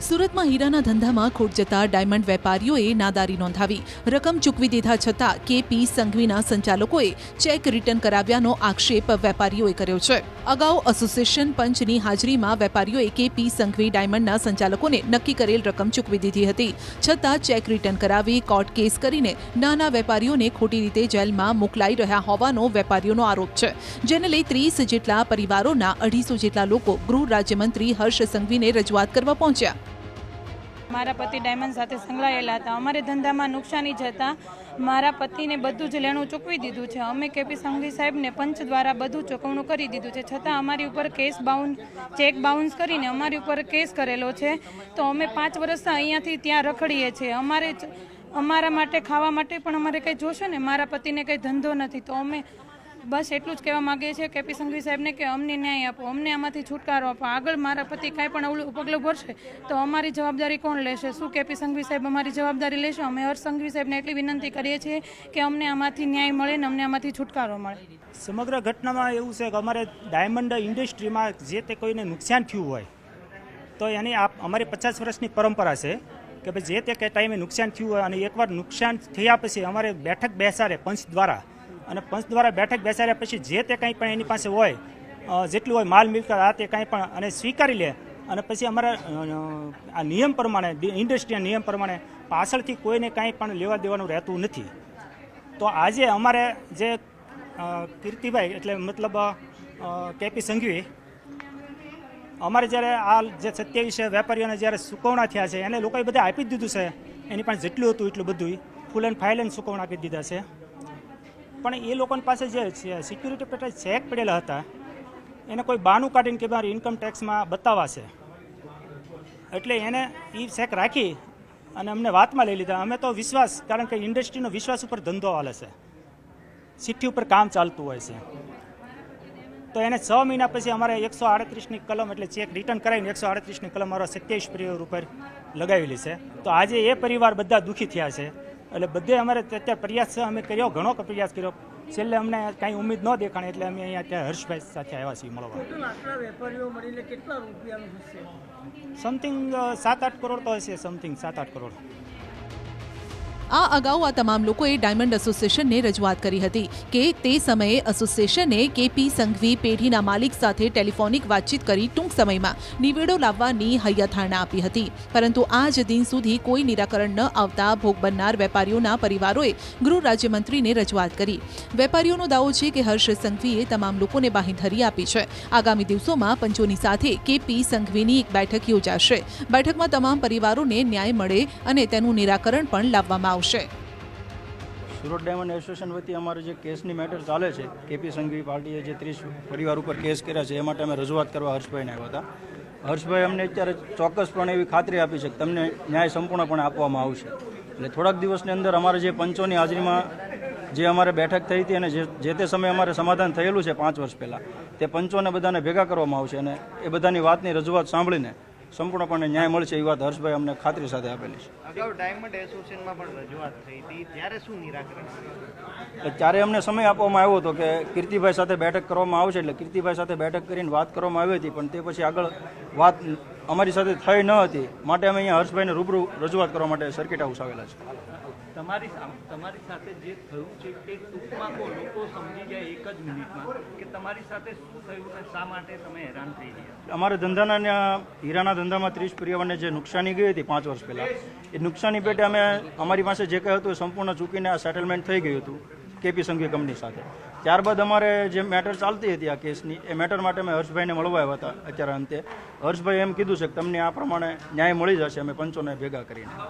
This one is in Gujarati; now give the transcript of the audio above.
સુરતમાં હીરાના ધંધામાં ખોટ જતા ડાયમંડ વેપારીઓએ નાદારી નોંધાવી રકમ ચૂકવી દીધા છતાં કેપી સંઘવીના સંચાલકોએ ચેક રિટર્ન કરાવ્યાનો આક્ષેપ વેપારીઓએ કર્યો છે। અગાઉ એસોસિએશન પંચની હાજરીમાં વેપારીઓએ કેપી સંઘવી ડાયમંડના સંચાલકોને નક્કી કરેલ રકમ ચૂકવી દીધી હતી, છતાં ચેક રિટર્ન કરાવી કોર્ટ કેસ કરીને નાના વેપારીઓને ખોટી રીતે જેલમાં મોકલાઈ રહ્યા હોવાનો વેપારીઓનો આરોપ છે, જેને લઈ 30 જેટલા પરિવારોના 250 જેટલા લોકો ગૃહ રાજ્યમંત્રી હર્ષ સંઘવીને રજૂઆત કરવા પહોંચ્યા। મારા પતિ ડાયમંડ સાથે સંકળાયેલા હતા। અમારે ધંધામાં નુકસાની જતાં મારા પતિને બધું જ લેણું ચૂકવી દીધું છે। અમે કેપી સંઘવી સાહેબને પંચ દ્વારા બધું ચૂકવણું કરી દીધું છે, છતાં અમારી ઉપર ચેક બાઉન્સ કરીને અમારી ઉપર કેસ કરેલો છે। તો અમે 5 વર્ષથી અહીંયાથી ત્યાં રખડીએ છીએ। અમારા માટે ખાવા માટે પણ અમારે કંઈ જોશે ને, મારા પતિને કંઈ ધંધો નથી। તો અમે બસ એટલું જ કહેવા માગીએ છીએ કેપી સંઘવી સાહેબને કે અમને ન્યાય આપો, અમને આમાંથી છુટકારો આપો। આગળ મારા પતિ કાંઈ પણ પગલું ભરશે તો અમારી જવાબદારી કોણ લેશે? શું કેપી સંઘવી સાહેબ અમારી જવાબદારી લેશે? અમે હર્ષ સંઘવી સાહેબને એટલી વિનંતી કરીએ છીએ કે અમને આમાંથી ન્યાય મળે ને અમને આમાંથી છુટકારો મળે। સમગ્ર ઘટનામાં એવું છે કે અમારે ડાયમંડ ઇન્ડસ્ટ્રીમાં જે તે કોઈને નુકસાન થયું હોય તો એની અમારી 50 વર્ષની પરંપરા છે કે ભાઈ જે તે ટાઈમે નુકસાન થયું હોય અને એકવાર નુકસાન થયા પછી અમારે બેઠક બેસાડે પંચ દ્વારા, અને પંચ દ્વારા બેઠક બેસાડ્યા પછી જે તે કંઈ પણ એની પાસે હોય જેટલું હોય માલ મિલકત આ તે કંઈ પણ અને સ્વીકારી લે, અને પછી અમારા આ નિયમ પ્રમાણે ઇન્ડસ્ટ્રીના નિયમ પ્રમાણે પાછળથી કોઈને કાંઈ પણ લેવા દેવાનું રહેતું નથી। તો આજે અમારે જે કીર્તિભાઈ એટલે મતલબ કેપી સંઘવી અમારે જ્યારે આ જે 27 વેપારીઓને જ્યારે ચૂકવણા થયા છે એને લોકોએ બધા આપી જ દીધું છે, એની પાસે જેટલું હતું એટલું બધું ફૂલ એન્ડ ફાઇલ ચૂકવણા આપી દીધા છે। પણ એ લોકોની પાસે જે સિક્યુરિટી પેટે ચેક પડેલા હતા એને કોઈ બાનું કાઢીને કે મારી ઇન્કમ ટેક્સમાં બતાવવા છે, એટલે એને એ ચેક રાખી અને અમને વાતમાં લઈ લીધા। અમે તો વિશ્વાસ, કારણ કે ઇન્ડસ્ટ્રીનો વિશ્વાસ ઉપર ધંધો હાલે છે, સિટી ઉપર કામ ચાલતું હોય છે, તો એને 6 મહિના પછી અમારે 138ની કલમ એટલે ચેક રિટર્ન કરાવીને 138ની કલમ અમારા 27 પરિવાર ઉપર લગાવેલી છે। તો આજે એ પરિવાર બધા દુઃખી થયા છે, એટલે બધે અમારે અત્યારે પ્રયાસ છે, અમે કર્યો, ઘણો પ્રયાસ કર્યો, છેલ્લે અમને કાંઈ ઉમ્મીદ ન દેખાણી એટલે અમે અહીંયા ત્યાં હર્ષભાઈ સાથે આવ્યા છીએ મળવા। સમથિંગ 7-8 કરોડ તો હશે, સમથિંગ 7-8 કરોડ। આ અગાઉ આ તમામ લોકોએ ડાયમંડ એસોસિએશનને રજૂઆત કરી હતી કે તે સમયે એસોસિએશને કેપી સંઘવી પેઢીના માલિક સાથે ટેલિફોનિક વાતચીત કરી ટૂંક સમયમાં નિવેડો લાવવાની હૈયાધારણા આપી હતી, પરંતુ આજ દિન સુધી કોઈ નિરાકરણ ન આવતા ભોગ બનનાર વેપારીઓના પરિવારોએ ગૃહ રાજ્યમંત્રીને રજૂઆત કરી। વેપારીઓનો દાવો છે કે હર્ષ સંઘવીએ તમામ લોકોને બાંહેધરી આપી છે। આગામી દિવસોમાં પંચોની સાથે કેપી સંઘવીની એક બેઠક યોજાશે। બેઠકમાં તમામ પરિવારોને ન્યાય મળે અને તેનું નિરાકરણ પણ લાવવામાં આવશે। સુરત ડાયમંડ એસોસિએશન વતી અમારો જે કેસની મેટર ચાલે છે, કેપી સંઘવી પાર્ટીએ જે 30 પરિવાર ઉપર કેસ કર્યા છે એ માટે અમે રજૂઆત કરવા હર્ષભાઈને આવ્યા હતા। હર્ષભાઈ અમને અત્યારે ચોક્કસપણે એવી ખાતરી આપી છે કે તમને ન્યાય સંપૂર્ણપણે આપવામાં આવશે। એટલે થોડાક દિવસની અંદર અમારે જે પંચોની હાજરીમાં જે અમારે બેઠક થઈ હતી અને જે તે સમયે અમારે સમાધાન થયેલું છે 5 વર્ષ પહેલાં, તે પંચોને બધાને ભેગા કરવામાં આવશે અને એ બધાની વાતની રજૂઆત સાંભળીને સંપૂર્ણપણે ન્યાય મળશે એ વાત હર્ષભાઈ અમને ખાતરી સાથે આપેલી છે। અગાઉ ડાયમંડ એસોસિએશનમાં પણ રજૂઆત થઈ હતી, ત્યારે શું નિરાકરણ? ત્યારે અમને સમય આપવામાં આવ્યો હતો કે કીર્તિભાઈ સાથે બેઠક કરવામાં આવશે, એટલે કીર્તિભાઈ સાથે બેઠક કરીને વાત કરવામાં આવી હતી, પણ તે પછી આગળ વાત અમારી સાથે થઈ ન હતી, માટે અમે અહીંયા હર્ષભાઈને રૂબરૂ રજૂઆત કરવા માટે સર્કિટ હાઉસ આવેલા છે। તમારી સાથે જે થયું છે તે ટૂંકમાં લોકો સમજી જાય એક જ મિનિટમાં કે તમારી સાથે શું થયું અને શા માટે તમે હેરાન થઈ ગયા? અમારા ધંધાના હીરાના ધંધામાં 30 પરિવારને જે નુકસાની ગઈ હતી 5 વર્ષ પહેલાં, એ નુકસાની પેટે અમે અમારી પાસે જે કંઈ હતું એ સંપૂર્ણ ચૂકીને આ સેટલમેન્ટ થઈ ગયું હતું કેપી સંઘવી કંપની સાથે। ત્યારબાદ અમારે જે મેટર ચાલતી હતી આ કેસની, એ મેટર માટે અમે હર્ષભાઈને મળવા આવ્યા હતા। અત્યારે અંતે હર્ષભાઈ એમ કીધું છે કે તમને આ પ્રમાણે ન્યાય મળી જશે અમે પંચોને ભેગા કરીને।